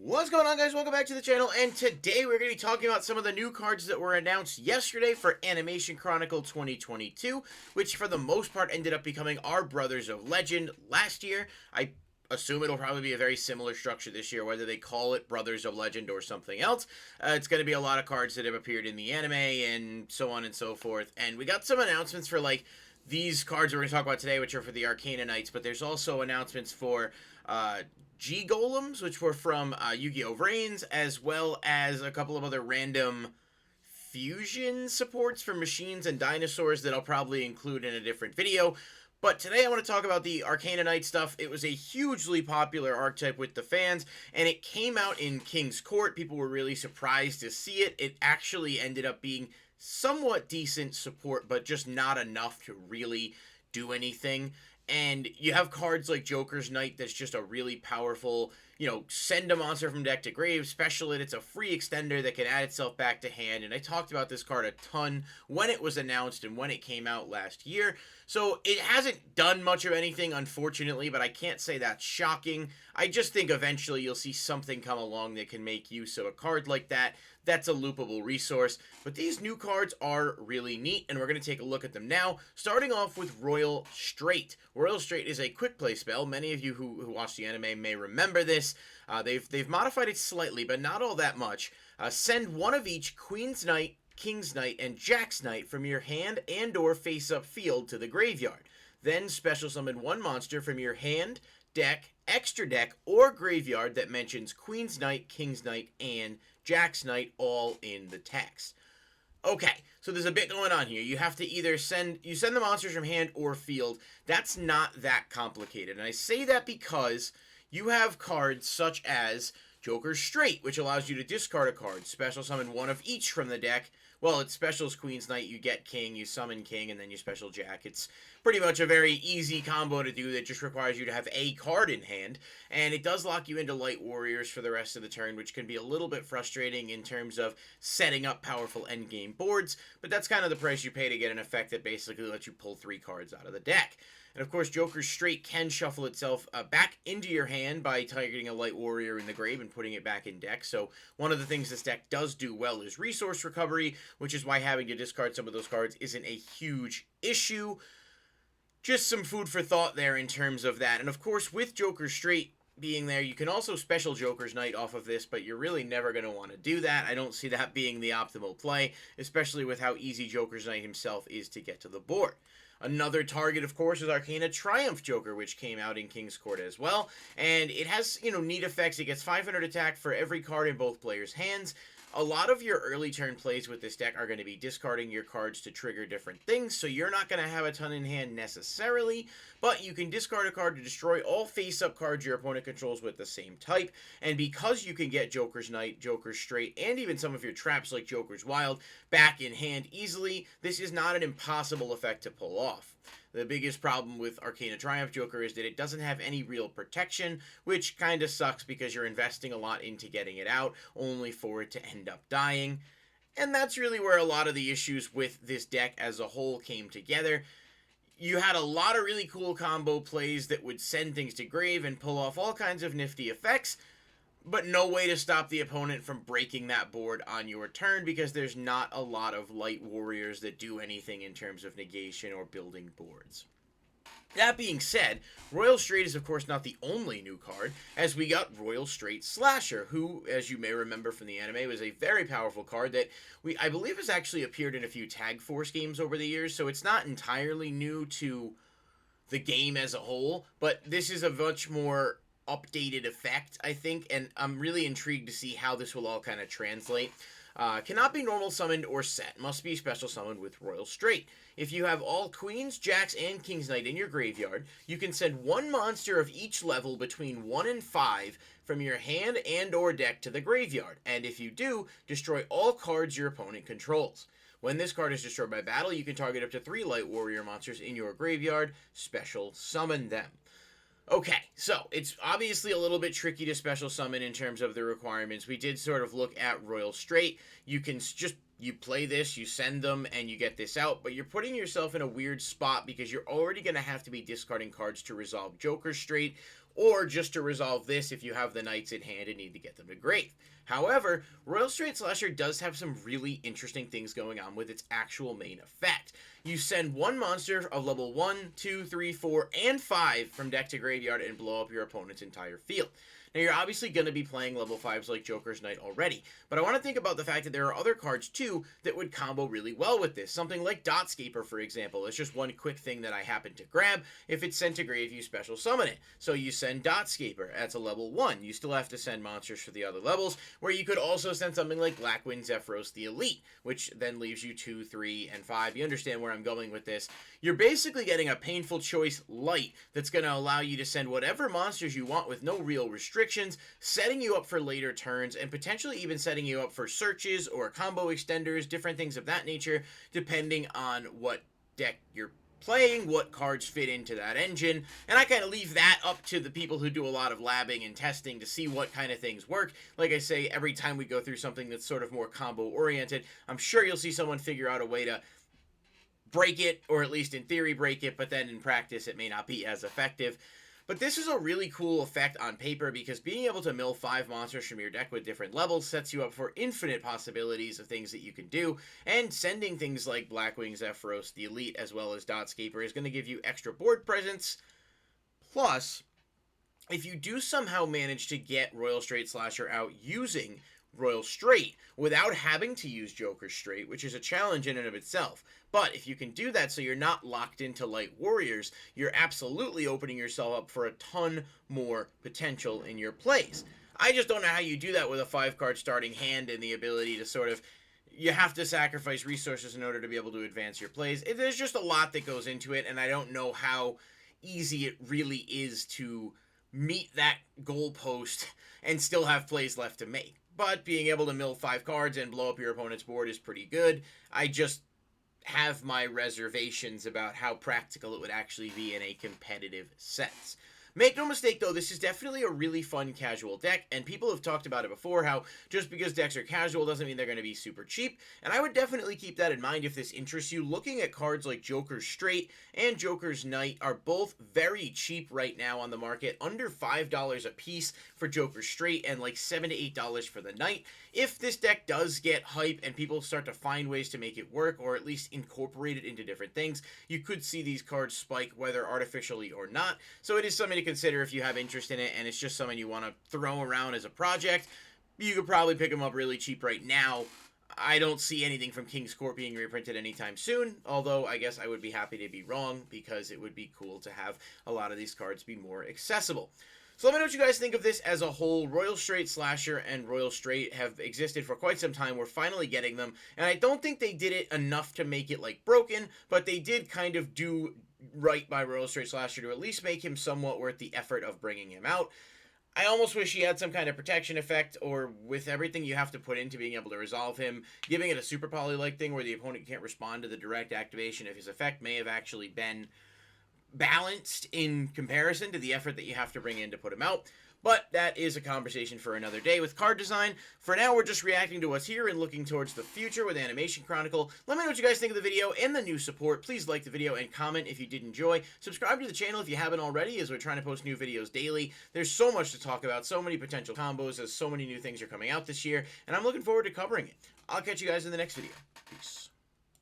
What's going on, guys? Welcome back to the channel, and today we're going to be talking about some of the new cards that were announced yesterday for Animation Chronicle 2022, which for the most part ended up becoming our Brothers of Legend last year. I assume it'll probably be a very similar structure this year, whether they call it Brothers of Legend or something else. It's going to be a lot of cards that have appeared in the anime and so on and so forth, and we got some announcements for, like, these cards we're going to talk about today, which are for the Arcana Knights, but there's also announcements for G-Golems, which were from Yu-Gi-Oh! Reigns, as well as a couple of other random fusion supports for machines and dinosaurs that I'll probably include in a different video. But today I want to talk about the Arcana Knight stuff. It was a hugely popular archetype with the fans, and it came out in King's Court. People were really surprised to see it. It actually ended up being somewhat decent support, but just not enough to really do anything. And you have cards like Joker's Knight that's just a really powerful, send a monster from deck to grave, special it. It's a free extender that can add itself back to hand. And I talked about this card a ton when it was announced and when it came out last year. So it hasn't done much of anything, unfortunately, but I can't say that's shocking. I just think eventually you'll see something come along that can make use of a card like that. That's a loopable resource. But these new cards are really neat, and we're going to take a look at them now, starting off with Royal Strait. Royal Strait is a quick play spell. Many of you who watch the anime may remember this. They've modified it slightly, but not all that much. Send one of each Queen's Knight, King's Knight, and Jack's Knight from your hand and or face-up field to the graveyard. Then special summon one monster from your hand, deck, extra deck, or graveyard that mentions Queen's Knight, King's Knight, and Jack's Knight all in the text. Okay, so there's a bit going on here. You have to either send the monsters from hand or field. That's not that complicated. And I say that because you have cards such as Joker's Strait, which allows you to discard a card, special summon one of each from the deck. Well, it specials Queen's Knight, you get King, you summon King, and then you special Jack. It's pretty much a very easy combo to do that just requires you to have a card in hand. And it does lock you into Light Warriors for the rest of the turn, which can be a little bit frustrating in terms of setting up powerful endgame boards. But that's kind of the price you pay to get an effect that basically lets you pull 3 cards out of the deck. And of course, Joker's Strait can shuffle itself back into your hand by targeting a Light Warrior in the grave and putting it back in deck. So one of the things this deck does do well is resource recovery, which is why having to discard some of those cards isn't a huge issue. Just some food for thought there in terms of that. And of course, with Joker's Strait being there, you can also special Joker's Knight off of this, but you're really never going to want to do that. I don't see that being the optimal play, especially with how easy Joker's Knight himself is to get to the board. Another target, of course, is Arcana Triumph Joker, which came out in King's Court as well. And it has, neat effects. It gets 500 attack for every card in both players' hands. A lot of your early turn plays with this deck are going to be discarding your cards to trigger different things, so you're not going to have a ton in hand necessarily, but you can discard a card to destroy all face-up cards your opponent controls with the same type, and because you can get Joker's Knight, Joker's Strait, and even some of your traps like Joker's Wild back in hand easily, this is not an impossible effect to pull off. The biggest problem with Arcana Triumph Joker is that it doesn't have any real protection, which kind of sucks because you're investing a lot into getting it out, only for it to end up dying. And that's really where a lot of the issues with this deck as a whole came together. You had a lot of really cool combo plays that would send things to grave and pull off all kinds of nifty effects, but no way to stop the opponent from breaking that board on your turn because there's not a lot of Light Warriors that do anything in terms of negation or building boards. That being said, Royal Strait is of course not the only new card, as we got Royal Strait Slasher, who, as you may remember from the anime, was a very powerful card that I believe has actually appeared in a few Tag Force games over the years, so it's not entirely new to the game as a whole, but this is a much more updated effect, I think, and I'm really intrigued to see how this will all kind of translate. Cannot be normal summoned or set. Must be special summoned with Royal Strait. If you have all Queens, Jacks, and King's Knight in your graveyard, you can send one monster of each level between 1 and 5 from your hand and or deck to the graveyard, and if you do, destroy all cards your opponent controls. When this card is destroyed by battle, you can target up to 3 Light Warrior monsters in your graveyard, special summon them. Okay, so it's obviously a little bit tricky to special summon in terms of the requirements. We did sort of look at Royal Strait. You can just, you play this, you send them, and you get this out, but you're putting yourself in a weird spot because you're already going to have to be discarding cards to resolve Joker's Strait, or just to resolve this if you have the knights in hand and need to get them to grave. However, Royal Strait Slasher does have some really interesting things going on with its actual main effect. You send one monster of level 1, 2, 3, 4, and 5 from deck to graveyard and blow up your opponent's entire field. Now, you're obviously going to be playing level 5s like Joker's Knight already, but I want to think about the fact that there are other cards, too, that would combo really well with this. Something like Dotscaper, for example. It's just one quick thing that I happen to grab. If it's sent to grave, you special summon it. So you send Dotscaper. That's a level 1. You still have to send monsters for the other levels, where you could also send something like Blackwing Zephyros the Elite, which then leaves you 2, 3, and 5. You understand where I'm going with this. You're basically getting a Painful Choice Light that's going to allow you to send whatever monsters you want with no real restrictions, setting you up for later turns, and potentially even setting you up for searches or combo extenders, different things of that nature, depending on what deck you're playing, what cards fit into that engine. And I kind of leave that up to the people who do a lot of labbing and testing to see what kind of things work. Like I say, every time we go through something that's sort of more combo oriented, I'm sure you'll see someone figure out a way to break it, or at least in theory break it, but then in practice it may not be as effective. But this is a really cool effect on paper, because being able to mill 5 monsters from your deck with different levels sets you up for infinite possibilities of things that you can do, and sending things like Blackwing Zephyros the Elite as well as Dotscaper is going to give you extra board presence. Plus, if you do somehow manage to get Royal Strait Slasher out using Royal Strait without having to use Joker Strait, which is a challenge in and of itself. But if you can do that so you're not locked into Light Warriors, you're absolutely opening yourself up for a ton more potential in your plays. I just don't know how you do that with a 5-card starting hand and the ability to sort of, you have to sacrifice resources in order to be able to advance your plays. There's just a lot that goes into it, and I don't know how easy it really is to meet that goalpost and still have plays left to make. But being able to mill 5 cards and blow up your opponent's board is pretty good. I just have my reservations about how practical it would actually be in a competitive sense. Make no mistake, though, this is definitely a really fun casual deck, and people have talked about it before, how just because decks are casual doesn't mean they're going to be super cheap, and I would definitely keep that in mind if this interests you. Looking at cards like Joker's Strait and Joker's Knight are both very cheap right now on the market, under $5 a piece for Joker's Strait and like $7 to $8 for the Knight. If this deck does get hype and people start to find ways to make it work, or at least incorporate it into different things, you could see these cards spike, whether artificially or not. So it is something to consider if you have interest in it, and it's just something you want to throw around as a project. You could probably pick them up really cheap right now. I don't see anything from King's Court being reprinted anytime soon, although I guess I would be happy to be wrong, because it would be cool to have a lot of these cards be more accessible. So let me know what you guys think of this as a whole. Royal Strait Slasher and Royal Strait have existed for quite some time. We're finally getting them, and I don't think they did it enough to make it, like, broken, but they did kind of do right by Royal Strait Slasher to at least make him somewhat worth the effort of bringing him out. I almost wish he had some kind of protection effect, or with everything you have to put into being able to resolve him, giving it a Super Poly-like thing where the opponent can't respond to the direct activation if his effect may have actually been balanced in comparison to the effort that you have to bring in to put him out. But that is a conversation for another day with card design. For now, we're just reacting to what's here and looking towards the future with Animation Chronicle. Let me know what you guys think of the video and the new support. Please like the video and comment if you did enjoy. Subscribe to the channel if you haven't already, as we're trying to post new videos daily. There's so much to talk about, so many potential combos, as so many new things are coming out this year, and I'm looking forward to covering it. I'll catch you guys in the next video. Peace.